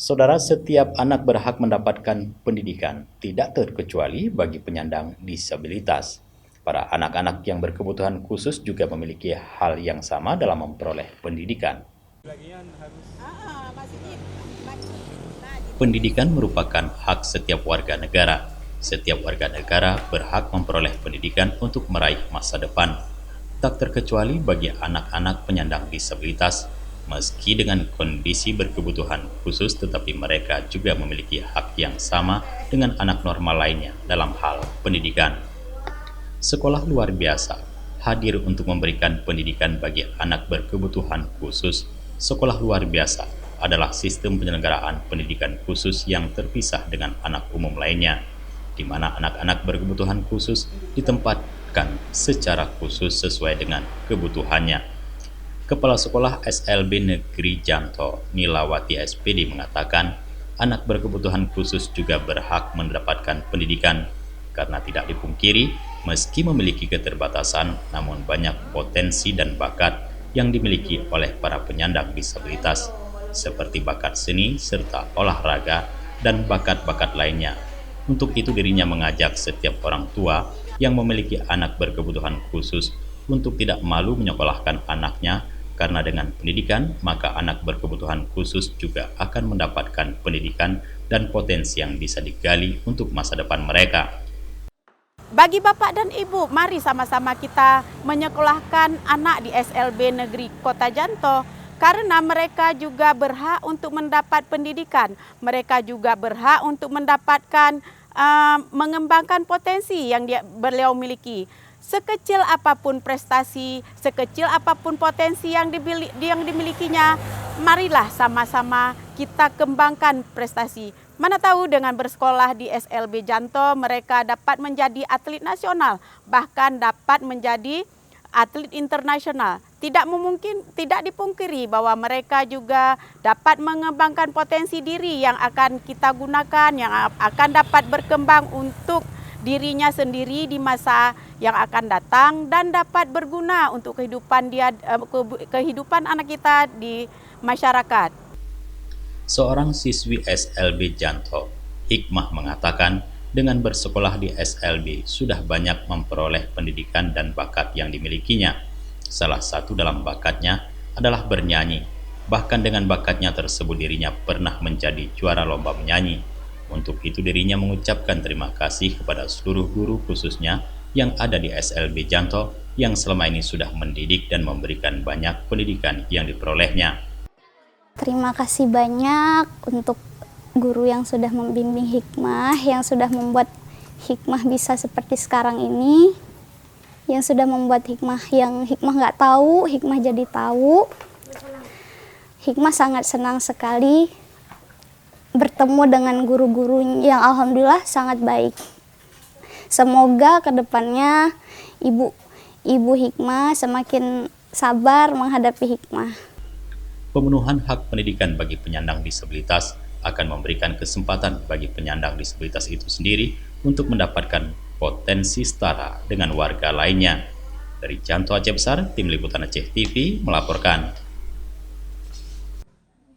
Saudara, setiap anak berhak mendapatkan pendidikan, tidak terkecuali bagi penyandang disabilitas. Para anak-anak yang berkebutuhan khusus juga memiliki hal yang sama dalam memperoleh pendidikan. Pendidikan merupakan hak setiap warga negara. Setiap warga negara berhak memperoleh pendidikan untuk meraih masa depan, tak terkecuali bagi anak-anak penyandang disabilitas. Meski dengan kondisi berkebutuhan khusus, tetapi mereka juga memiliki hak yang sama dengan anak normal lainnya dalam hal pendidikan. Sekolah luar biasa hadir untuk memberikan pendidikan bagi anak berkebutuhan khusus. Sekolah luar biasa adalah sistem penyelenggaraan pendidikan khusus yang terpisah dengan anak umum lainnya, di mana anak-anak berkebutuhan khusus ditempatkan secara khusus sesuai dengan kebutuhannya. Kepala Sekolah SLB Negeri Janto, Nilawati SPD mengatakan, anak berkebutuhan khusus juga berhak mendapatkan pendidikan, karena tidak dipungkiri, meski memiliki keterbatasan, namun banyak potensi dan bakat yang dimiliki oleh para penyandang disabilitas, seperti bakat seni serta olahraga dan bakat-bakat lainnya. Untuk itu dirinya mengajak setiap orang tua yang memiliki anak berkebutuhan khusus untuk tidak malu menyekolahkan anaknya, karena dengan pendidikan maka anak berkebutuhan khusus juga akan mendapatkan pendidikan dan potensi yang bisa digali untuk masa depan mereka. Bagi Bapak dan Ibu, mari sama-sama kita menyekolahkan anak di SLB Negeri Kota Janto, karena mereka juga berhak untuk mendapat pendidikan. Mereka juga berhak untuk mendapatkan mengembangkan potensi yang beliau miliki. Sekecil apapun prestasi, sekecil apapun potensi yang dimilikinya, marilah sama-sama kita kembangkan prestasi. Mana tahu dengan bersekolah di SLB Janto mereka dapat menjadi atlet nasional, bahkan dapat menjadi atlet internasional. Tidak dipungkiri bahwa mereka juga dapat mengembangkan potensi diri yang akan kita gunakan, yang akan dapat berkembang untuk dirinya sendiri di masa yang akan datang dan dapat berguna untuk kehidupan anak kita di masyarakat. Seorang siswi SLB Janto, Hikmah, mengatakan dengan bersekolah di SLB sudah banyak memperoleh pendidikan dan bakat yang dimilikinya. Salah satu dalam bakatnya adalah bernyanyi. Bahkan dengan bakatnya tersebut dirinya pernah menjadi juara lomba menyanyi. Untuk itu dirinya mengucapkan terima kasih kepada seluruh guru khususnya yang ada di SLB Janto yang selama ini sudah mendidik dan memberikan banyak pendidikan yang diperolehnya. Terima kasih banyak untuk guru yang sudah membimbing Hikmah, yang sudah membuat Hikmah bisa seperti sekarang ini, yang sudah membuat Hikmah yang Hikmah nggak tahu, Hikmah jadi tahu. Hikmah sangat senang sekali bertemu dengan guru-guru yang alhamdulillah sangat baik. Semoga kedepannya Ibu Hikmah semakin sabar menghadapi Hikmah. Pemenuhan hak pendidikan bagi penyandang disabilitas akan memberikan kesempatan bagi penyandang disabilitas itu sendiri untuk mendapatkan potensi setara dengan warga lainnya. Dari Janto Aceh Besar, Tim Liputan Aceh TV melaporkan.